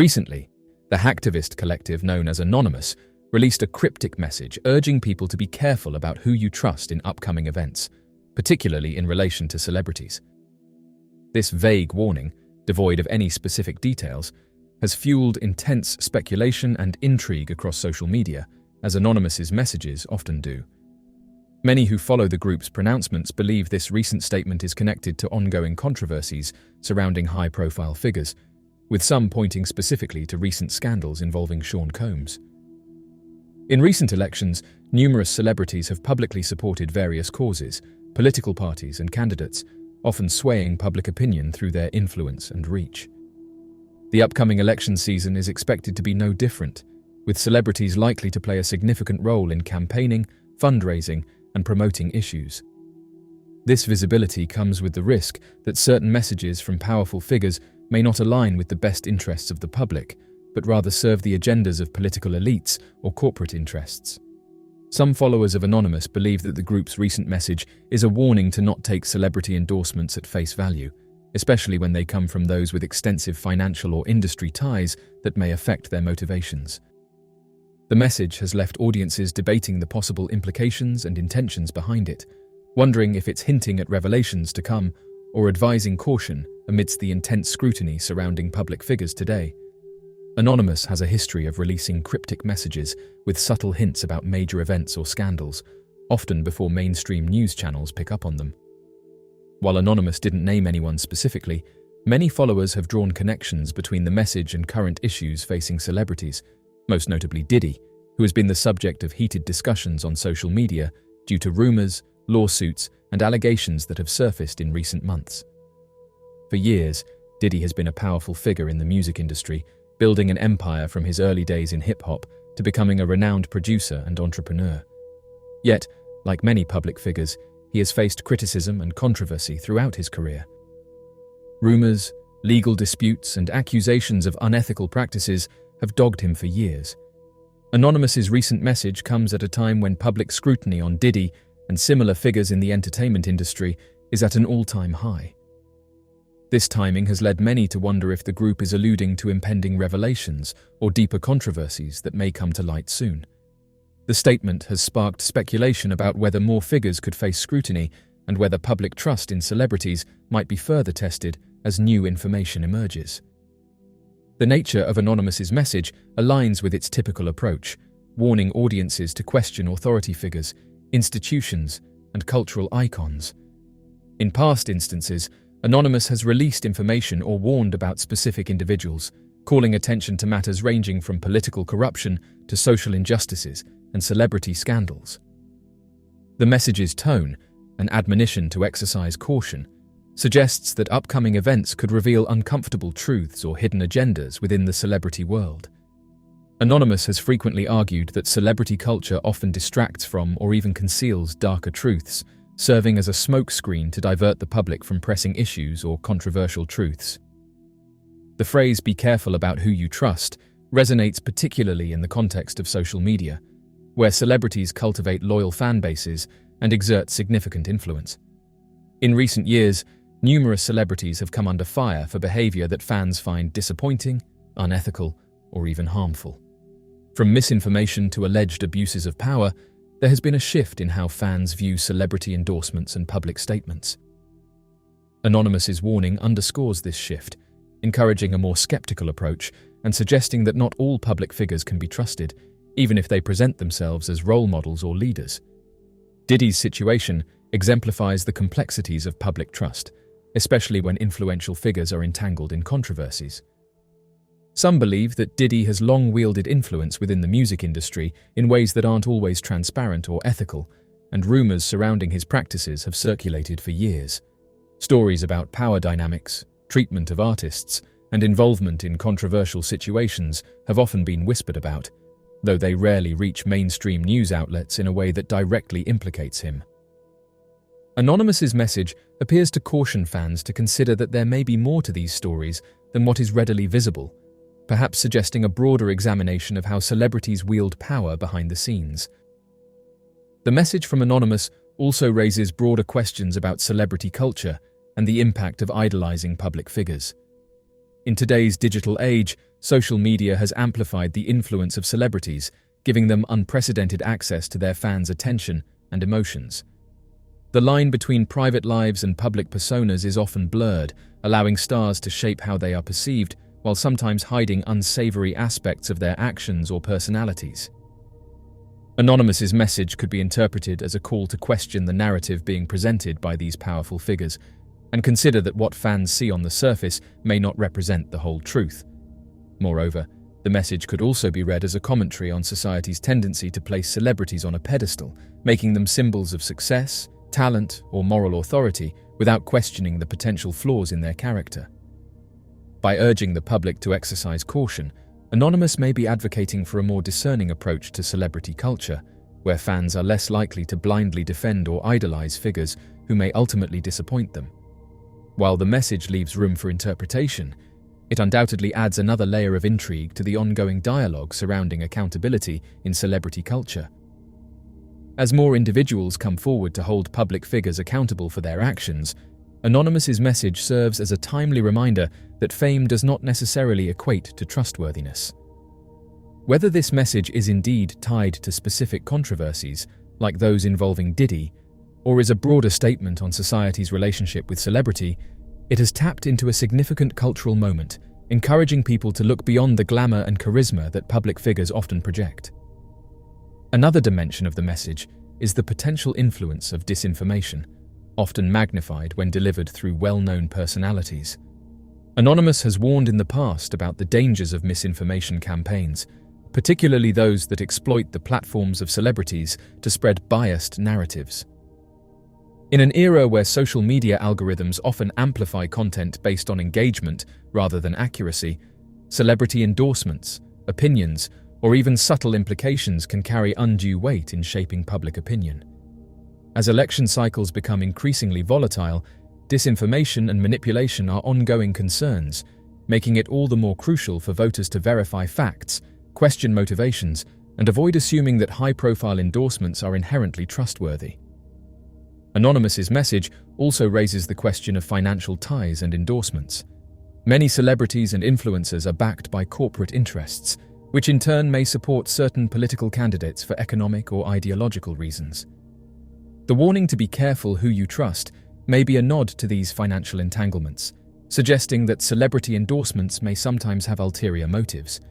Recently, the hacktivist collective known as Anonymous released a cryptic message urging people to be careful about who you trust in upcoming events, particularly in relation to celebrities. This vague warning, devoid of any specific details, has fueled intense speculation and intrigue across social media, as Anonymous's messages often do. Many who follow the group's pronouncements believe this recent statement is connected to ongoing controversies surrounding high-profile figures, with some pointing specifically to recent scandals involving Sean Combs. In recent elections, numerous celebrities have publicly supported various causes, political parties and candidates, often swaying public opinion through their influence and reach. The upcoming election season is expected to be no different, with celebrities likely to play a significant role in campaigning, fundraising, and promoting issues. This visibility comes with the risk that certain messages from powerful figures may not align with the best interests of the public, but rather serve the agendas of political elites or corporate interests. Some followers of Anonymous believe that the group's recent message is a warning to not take celebrity endorsements at face value, especially when they come from those with extensive financial or industry ties that may affect their motivations. The message has left audiences debating the possible implications and intentions behind it, wondering if it's hinting at revelations to come or advising caution amidst the intense scrutiny surrounding public figures today. Anonymous has a history of releasing cryptic messages with subtle hints about major events or scandals, often before mainstream news channels pick up on them. While Anonymous didn't name anyone specifically, many followers have drawn connections between the message and current issues facing celebrities, most notably Diddy, who has been the subject of heated discussions on social media due to rumors, lawsuits, and allegations that have surfaced in recent months. For years, Diddy has been a powerful figure in the music industry, building an empire from his early days in hip-hop to becoming a renowned producer and entrepreneur. Yet, like many public figures, he has faced criticism and controversy throughout his career. Rumors, legal disputes, and accusations of unethical practices have dogged him for years. Anonymous's recent message comes at a time when public scrutiny on Diddy and similar figures in the entertainment industry is at an all-time high. This timing has led many to wonder if the group is alluding to impending revelations or deeper controversies that may come to light soon. The statement has sparked speculation about whether more figures could face scrutiny and whether public trust in celebrities might be further tested as new information emerges. The nature of Anonymous's message aligns with its typical approach, warning audiences to question authority figures, institutions, and cultural icons. In past instances, Anonymous has released information or warned about specific individuals, calling attention to matters ranging from political corruption to social injustices and celebrity scandals. The message's tone, an admonition to exercise caution, suggests that upcoming events could reveal uncomfortable truths or hidden agendas within the celebrity world. Anonymous has frequently argued that celebrity culture often distracts from or even conceals darker truths, serving as a smokescreen to divert the public from pressing issues or controversial truths. The phrase "be careful about who you trust" resonates particularly in the context of social media, where celebrities cultivate loyal fan bases and exert significant influence. In recent years, numerous celebrities have come under fire for behavior that fans find disappointing, unethical, or even harmful. From misinformation to alleged abuses of power, there has been a shift in how fans view celebrity endorsements and public statements. Anonymous's warning underscores this shift, encouraging a more skeptical approach and suggesting that not all public figures can be trusted, even if they present themselves as role models or leaders. Diddy's situation exemplifies the complexities of public trust, especially when influential figures are entangled in controversies. Some believe that Diddy has long wielded influence within the music industry in ways that aren't always transparent or ethical, and rumors surrounding his practices have circulated for years. Stories about power dynamics, treatment of artists, and involvement in controversial situations have often been whispered about, though they rarely reach mainstream news outlets in a way that directly implicates him. Anonymous's message appears to caution fans to consider that there may be more to these stories than what is readily visible, perhaps suggesting a broader examination of how celebrities wield power behind the scenes. The message from Anonymous also raises broader questions about celebrity culture and the impact of idolizing public figures. In today's digital age, social media has amplified the influence of celebrities, giving them unprecedented access to their fans' attention and emotions. The line between private lives and public personas is often blurred, allowing stars to shape how they are perceived, while sometimes hiding unsavory aspects of their actions or personalities. Anonymous's message could be interpreted as a call to question the narrative being presented by these powerful figures, and consider that what fans see on the surface may not represent the whole truth. Moreover, the message could also be read as a commentary on society's tendency to place celebrities on a pedestal, making them symbols of success, talent, or moral authority without questioning the potential flaws in their character. By urging the public to exercise caution, Anonymous may be advocating for a more discerning approach to celebrity culture, where fans are less likely to blindly defend or idolize figures who may ultimately disappoint them. While the message leaves room for interpretation, it undoubtedly adds another layer of intrigue to the ongoing dialogue surrounding accountability in celebrity culture. As more individuals come forward to hold public figures accountable for their actions, Anonymous's message serves as a timely reminder that fame does not necessarily equate to trustworthiness. Whether this message is indeed tied to specific controversies, like those involving Diddy, or is a broader statement on society's relationship with celebrity, it has tapped into a significant cultural moment, encouraging people to look beyond the glamour and charisma that public figures often project. Another dimension of the message is the potential influence of disinformation, often magnified when delivered through well-known personalities. Anonymous has warned in the past about the dangers of misinformation campaigns, particularly those that exploit the platforms of celebrities to spread biased narratives. In an era where social media algorithms often amplify content based on engagement rather than accuracy, celebrity endorsements, opinions, or even subtle implications can carry undue weight in shaping public opinion. As election cycles become increasingly volatile, disinformation and manipulation are ongoing concerns, making it all the more crucial for voters to verify facts, question motivations, and avoid assuming that high-profile endorsements are inherently trustworthy. Anonymous's message also raises the question of financial ties and endorsements. Many celebrities and influencers are backed by corporate interests, which in turn may support certain political candidates for economic or ideological reasons. The warning to be careful who you trust may be a nod to these financial entanglements, suggesting that celebrity endorsements may sometimes have ulterior motives.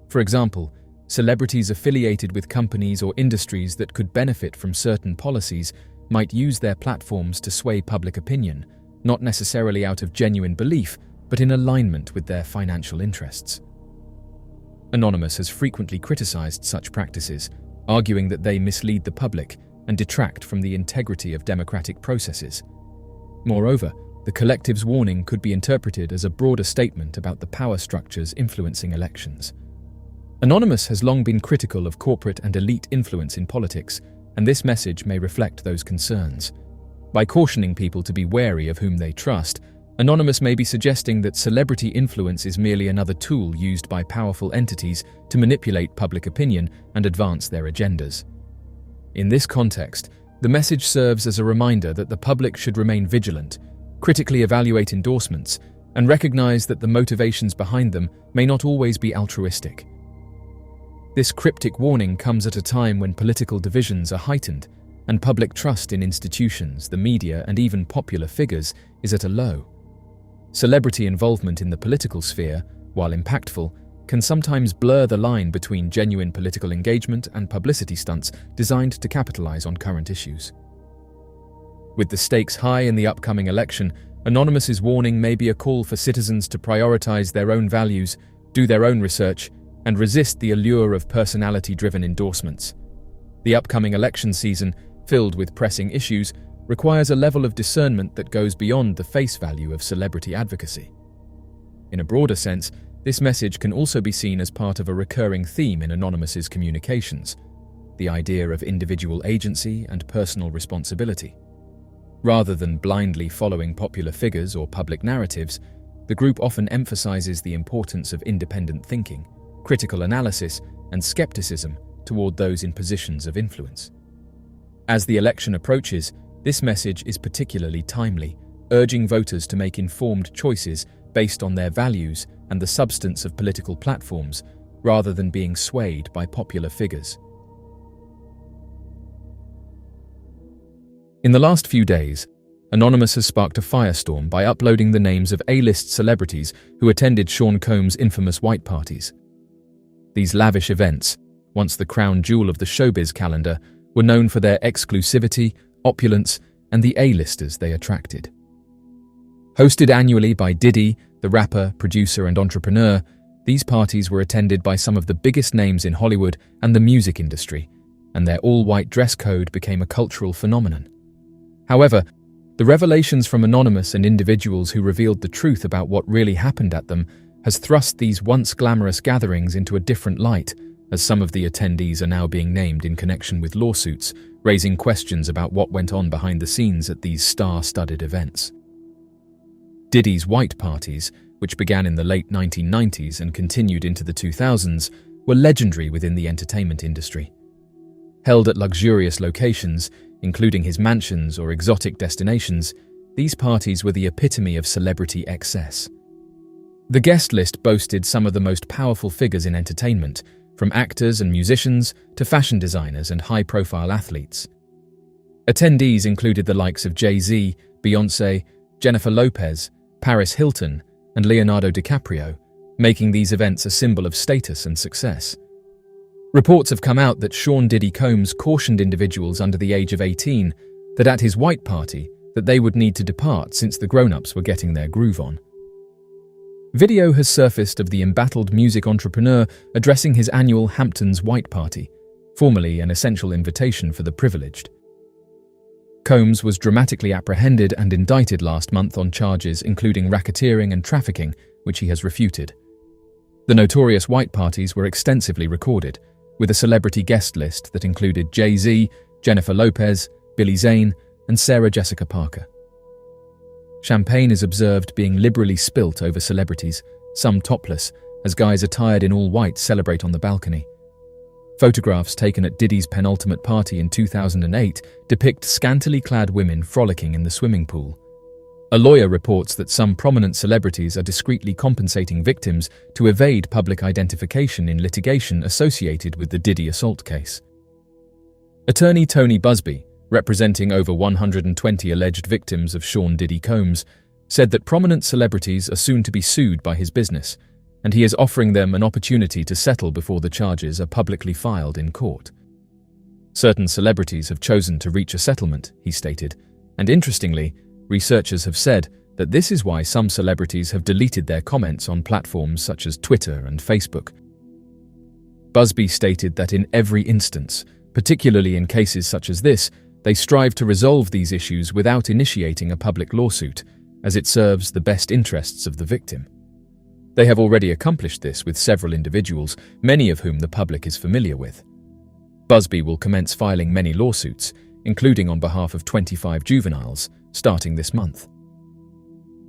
For example, celebrities affiliated with companies or industries that could benefit from certain policies might use their platforms to sway public opinion, not necessarily out of genuine belief, but in alignment with their financial interests. Anonymous has frequently criticized such practices, arguing that they mislead the public and detract from the integrity of democratic processes. Moreover, the collective's warning could be interpreted as a broader statement about the power structures influencing elections. Anonymous has long been critical of corporate and elite influence in politics, and this message may reflect those concerns. By cautioning people to be wary of whom they trust, Anonymous may be suggesting that celebrity influence is merely another tool used by powerful entities to manipulate public opinion and advance their agendas. In this context, the message serves as a reminder that the public should remain vigilant, critically evaluate endorsements, and recognize that the motivations behind them may not always be altruistic. This cryptic warning comes at a time when political divisions are heightened, and public trust in institutions, the media, and even popular figures is at a low. Celebrity involvement in the political sphere, while impactful, can sometimes blur the line between genuine political engagement and publicity stunts designed to capitalize on current issues. With the stakes high in the upcoming election, Anonymous's warning may be a call for citizens to prioritize their own values, do their own research, and resist the allure of personality-driven endorsements. The upcoming election season, filled with pressing issues, requires a level of discernment that goes beyond the face value of celebrity advocacy. In a broader sense, this message can also be seen as part of a recurring theme in Anonymous's communications, the idea of individual agency and personal responsibility. Rather than blindly following popular figures or public narratives, the group often emphasizes the importance of independent thinking, critical analysis, and skepticism toward those in positions of influence. As the election approaches, this message is particularly timely, urging voters to make informed choices based on their values and the substance of political platforms, rather than being swayed by popular figures. In the last few days, Anonymous has sparked a firestorm by uploading the names of A-list celebrities who attended Sean Combs' infamous white parties. These lavish events, once the crown jewel of the showbiz calendar, were known for their exclusivity, opulence, and the A-listers they attracted. Hosted annually by Diddy, the rapper, producer, and entrepreneur, these parties were attended by some of the biggest names in Hollywood and the music industry, and their all-white dress code became a cultural phenomenon. However, the revelations from Anonymous and individuals who revealed the truth about what really happened at them has thrust these once glamorous gatherings into a different light, as some of the attendees are now being named in connection with lawsuits, raising questions about what went on behind the scenes at these star-studded events. Diddy's white parties, which began in the late 1990s and continued into the 2000s, were legendary within the entertainment industry. Held at luxurious locations, including his mansions or exotic destinations, these parties were the epitome of celebrity excess. The guest list boasted some of the most powerful figures in entertainment, from actors and musicians to fashion designers and high-profile athletes. Attendees included the likes of Jay-Z, Beyoncé, Jennifer Lopez, Paris Hilton, and Leonardo DiCaprio, making these events a symbol of status and success. Reports have come out that Sean Diddy Combs cautioned individuals under the age of 18 that at his white party that they would need to depart since the grown-ups were getting their groove on. Video has surfaced of the embattled music entrepreneur addressing his annual Hamptons White Party, formerly an essential invitation for the privileged. Combs was dramatically apprehended and indicted last month on charges including racketeering and trafficking, which he has refuted. The notorious white parties were extensively recorded, with a celebrity guest list that included Jay-Z, Jennifer Lopez, Billy Zane, and Sarah Jessica Parker. Champagne is observed being liberally spilt over celebrities, some topless, as guys attired in all white celebrate on the balcony. Photographs taken at Diddy's penultimate party in 2008 depict scantily clad women frolicking in the swimming pool. A lawyer reports that some prominent celebrities are discreetly compensating victims to evade public identification in litigation associated with the Diddy assault case. Attorney Tony Busby, representing over 120 alleged victims of Sean Diddy Combs, said that prominent celebrities are soon to be sued by his business, and he is offering them an opportunity to settle before the charges are publicly filed in court. Certain celebrities have chosen to reach a settlement, he stated, and interestingly, researchers have said that this is why some celebrities have deleted their comments on platforms such as Twitter and Facebook. Busby stated that in every instance, particularly in cases such as this, they strive to resolve these issues without initiating a public lawsuit, as it serves the best interests of the victim. They have already accomplished this with several individuals, many of whom the public is familiar with. Busby will commence filing many lawsuits, including on behalf of 25 juveniles, starting this month.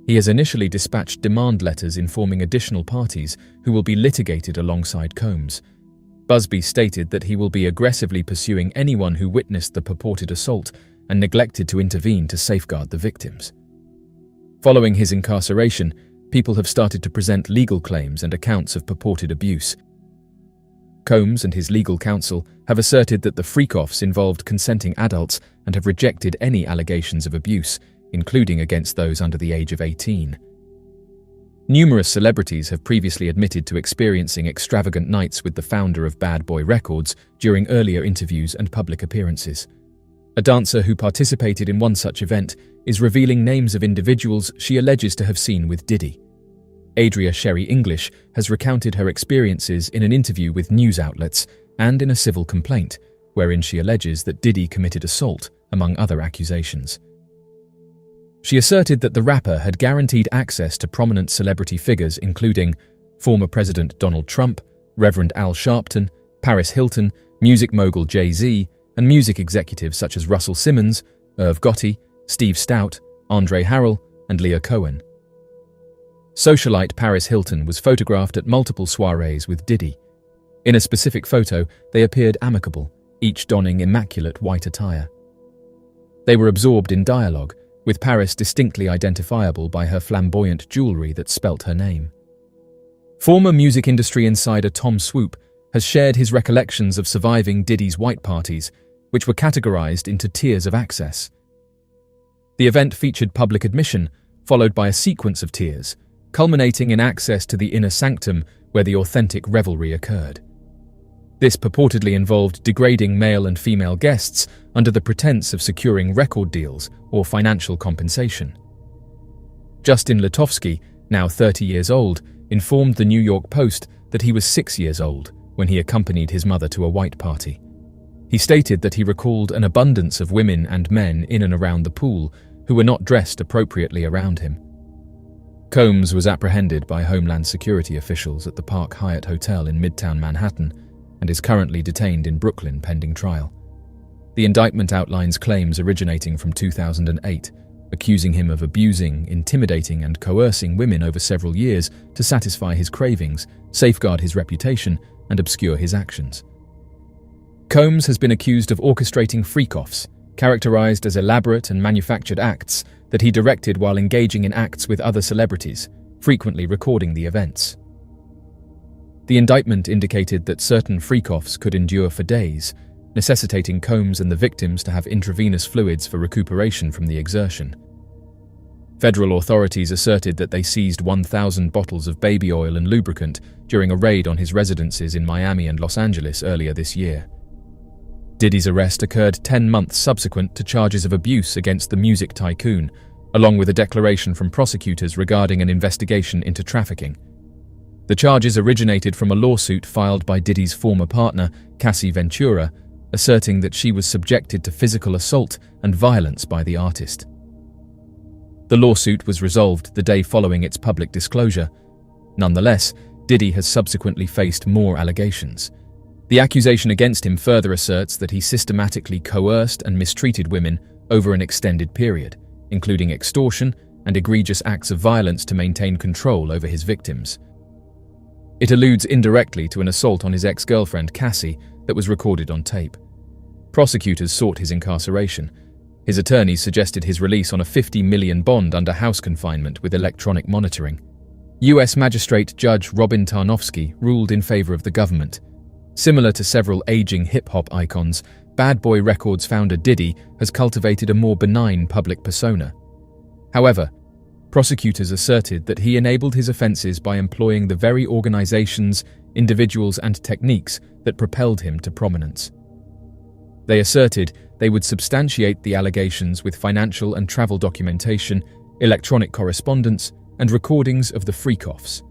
He has initially dispatched demand letters informing additional parties who will be litigated alongside Combs. Busby stated that he will be aggressively pursuing anyone who witnessed the purported assault and neglected to intervene to safeguard the victims. Following his incarceration, people have started to present legal claims and accounts of purported abuse. Combs and his legal counsel have asserted that the freak-offs involved consenting adults and have rejected any allegations of abuse, including against those under the age of 18. Numerous celebrities have previously admitted to experiencing extravagant nights with the founder of Bad Boy Records during earlier interviews and public appearances. A dancer who participated in one such event is revealing names of individuals she alleges to have seen with Diddy. Adria Sherry English has recounted her experiences in an interview with news outlets and in a civil complaint, wherein she alleges that Diddy committed assault, among other accusations. She asserted that the rapper had guaranteed access to prominent celebrity figures including former President Donald Trump, Reverend Al Sharpton, Paris Hilton, music mogul Jay-Z, and music executives such as Russell Simmons, Irv Gotti, Steve Stout, Andre Harrell, and Leah Cohen. Socialite Paris Hilton was photographed at multiple soirees with Diddy. In a specific photo, they appeared amicable, each donning immaculate white attire. They were absorbed in dialogue, with Paris distinctly identifiable by her flamboyant jewelry that spelt her name. Former music industry insider Tom Swoop has shared his recollections of surviving Diddy's white parties, which were categorized into tiers of access. The event featured public admission, followed by a sequence of tiers, culminating in access to the inner sanctum where the authentic revelry occurred. This purportedly involved degrading male and female guests under the pretense of securing record deals or financial compensation. Justin Lutovsky, now 30 years old, informed the New York Post that he was 6 years old when he accompanied his mother to a white party. He stated that he recalled an abundance of women and men in and around the pool who were not dressed appropriately around him. Combs was apprehended by Homeland Security officials at the Park Hyatt Hotel in Midtown Manhattan and is currently detained in Brooklyn pending trial. The indictment outlines claims originating from 2008, accusing him of abusing, intimidating, and coercing women over several years to satisfy his cravings, safeguard his reputation, and obscure his actions. Combs has been accused of orchestrating freak-offs, characterized as elaborate and manufactured acts that he directed while engaging in acts with other celebrities, frequently recording the events. The indictment indicated that certain freak-offs could endure for days, necessitating Combs and the victims to have intravenous fluids for recuperation from the exertion. Federal authorities asserted that they seized 1,000 bottles of baby oil and lubricant during a raid on his residences in Miami and Los Angeles earlier this year. Diddy's arrest occurred 10 months subsequent to charges of abuse against the music tycoon, along with a declaration from prosecutors regarding an investigation into trafficking. The charges originated from a lawsuit filed by Diddy's former partner, Cassie Ventura, asserting that she was subjected to physical assault and violence by the artist. The lawsuit was resolved the day following its public disclosure. Nonetheless, Diddy has subsequently faced more allegations. The accusation against him further asserts that he systematically coerced and mistreated women over an extended period, including extortion and egregious acts of violence to maintain control over his victims. It alludes indirectly to an assault on his ex-girlfriend Cassie that was recorded on tape. Prosecutors sought his incarceration. His attorneys suggested his release on a $50 million bond under house confinement with electronic monitoring. U.S. Magistrate Judge Robin Tarnowski ruled in favor of the government. Similar to several aging hip-hop icons, Bad Boy Records founder Diddy has cultivated a more benign public persona. However, prosecutors asserted that he enabled his offenses by employing the very organizations, individuals, and techniques that propelled him to prominence. They asserted they would substantiate the allegations with financial and travel documentation, electronic correspondence, and recordings of the freak-offs.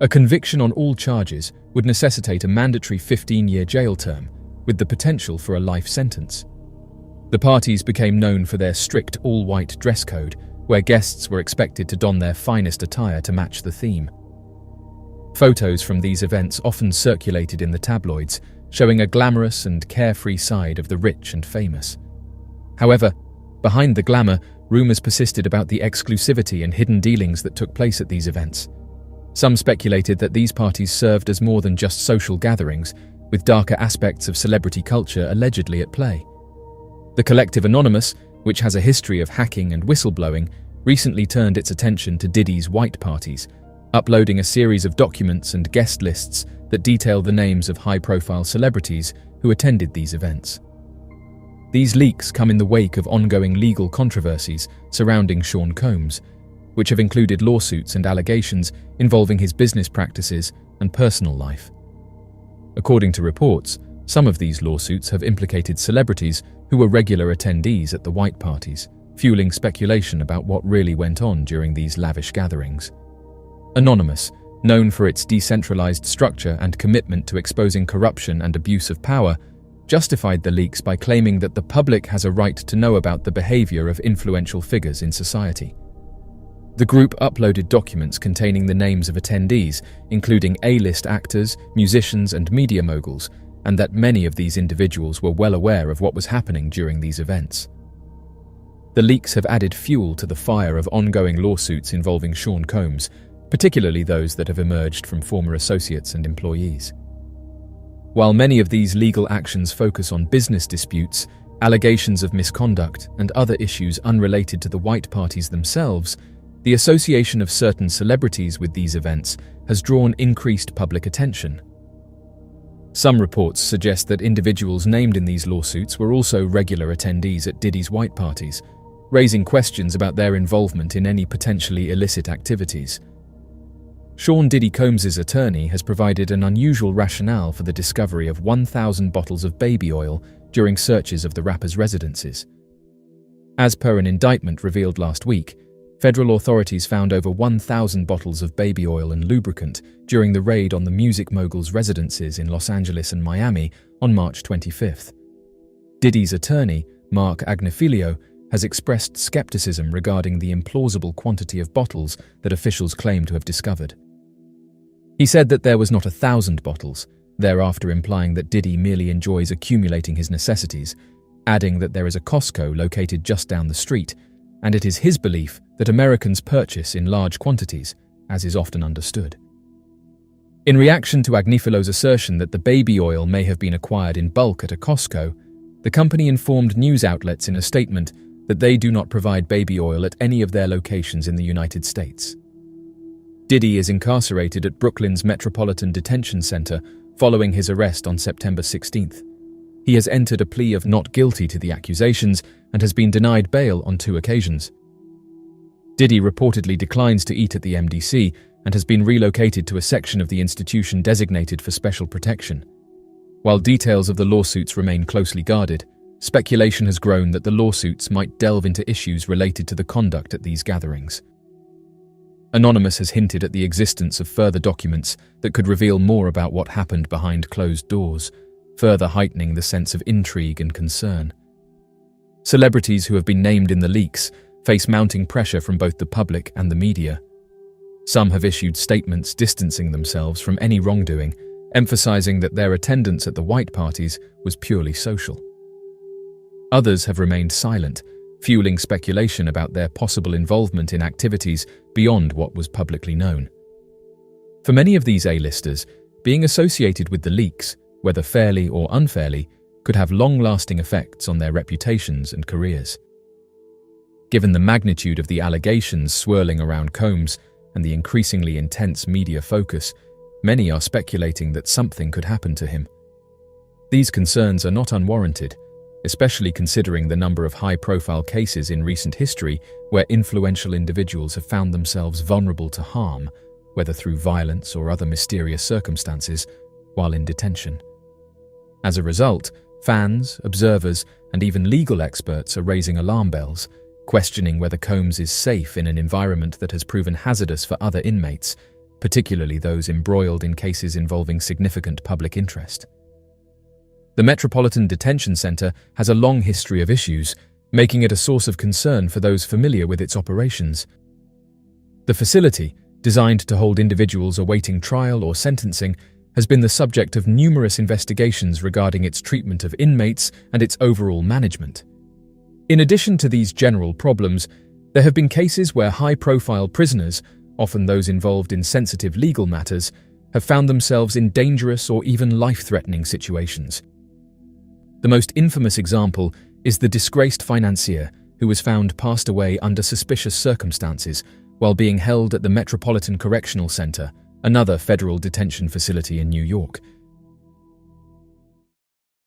A conviction on all charges would necessitate a mandatory 15-year jail term, with the potential for a life sentence. The parties became known for their strict all-white dress code, where guests were expected to don their finest attire to match the theme. Photos from these events often circulated in the tabloids, showing a glamorous and carefree side of the rich and famous. However, behind the glamour, rumors persisted about the exclusivity and hidden dealings that took place at these events. Some speculated that these parties served as more than just social gatherings, with darker aspects of celebrity culture allegedly at play. The collective Anonymous, which has a history of hacking and whistleblowing, recently turned its attention to Diddy's white parties, uploading a series of documents and guest lists that detail the names of high-profile celebrities who attended these events. These leaks come in the wake of ongoing legal controversies surrounding Sean Combs, which have included lawsuits and allegations involving his business practices and personal life. According to reports, some of these lawsuits have implicated celebrities who were regular attendees at the white parties, fueling speculation about what really went on during these lavish gatherings. Anonymous, known for its decentralized structure and commitment to exposing corruption and abuse of power, justified the leaks by claiming that the public has a right to know about the behavior of influential figures in society. The group uploaded documents containing the names of attendees, including A-list actors, musicians, and media moguls, and that many of these individuals were well aware of what was happening during these events. The leaks have added fuel to the fire of ongoing lawsuits involving Sean Combs, particularly those that have emerged from former associates and employees. While many of these legal actions focus on business disputes, allegations of misconduct, and other issues unrelated to the white parties themselves, the association of certain celebrities with these events has drawn increased public attention. Some reports suggest that individuals named in these lawsuits were also regular attendees at Diddy's white parties, raising questions about their involvement in any potentially illicit activities. Sean Diddy Combs' attorney has provided an unusual rationale for the discovery of 1,000 bottles of baby oil during searches of the rapper's residences. As per an indictment revealed last week, federal authorities found over 1,000 bottles of baby oil and lubricant during the raid on the music mogul's residences in Los Angeles and Miami on March 25th. Diddy's attorney, Mark Agnifilio, has expressed skepticism regarding the implausible quantity of bottles that officials claim to have discovered. He said that there was not 1,000 bottles, thereafter implying that Diddy merely enjoys accumulating his necessities, adding that there is a Costco located just down the street, and it is his belief that Americans purchase in large quantities, as is often understood. In reaction to Agnifilio's assertion that the baby oil may have been acquired in bulk at a Costco, the company informed news outlets in a statement that they do not provide baby oil at any of their locations in the United States. Diddy is incarcerated at Brooklyn's Metropolitan Detention Center following his arrest on September 16th. He has entered a plea of not guilty to the accusations and has been denied bail on 2 occasions. Diddy reportedly declines to eat at the MDC and has been relocated to a section of the institution designated for special protection. While details of the lawsuits remain closely guarded, speculation has grown that the lawsuits might delve into issues related to the conduct at these gatherings. Anonymous has hinted at the existence of further documents that could reveal more about what happened behind closed doors, further heightening the sense of intrigue and concern. Celebrities who have been named in the leaks face mounting pressure from both the public and the media. Some have issued statements distancing themselves from any wrongdoing, emphasizing that their attendance at the white parties was purely social. Others have remained silent, fueling speculation about their possible involvement in activities beyond what was publicly known. For many of these A-listers, being associated with the leaks, whether fairly or unfairly, could have long-lasting effects on their reputations and careers. Given the magnitude of the allegations swirling around Combs and the increasingly intense media focus, many are speculating that something could happen to him. These concerns are not unwarranted, especially considering the number of high-profile cases in recent history where influential individuals have found themselves vulnerable to harm, whether through violence or other mysterious circumstances, while in detention. As a result, fans, observers, and even legal experts are raising alarm bells, questioning whether Combs is safe in an environment that has proven hazardous for other inmates, particularly those embroiled in cases involving significant public interest. The Metropolitan Detention Center has a long history of issues, making it a source of concern for those familiar with its operations. The facility, designed to hold individuals awaiting trial or sentencing, has been the subject of numerous investigations regarding its treatment of inmates and its overall management. In addition to these general problems, there have been cases where high-profile prisoners, often those involved in sensitive legal matters, have found themselves in dangerous or even life-threatening situations. The most infamous example is the disgraced financier who was found passed away under suspicious circumstances while being held at the Metropolitan Correctional Center, another federal detention facility in New York.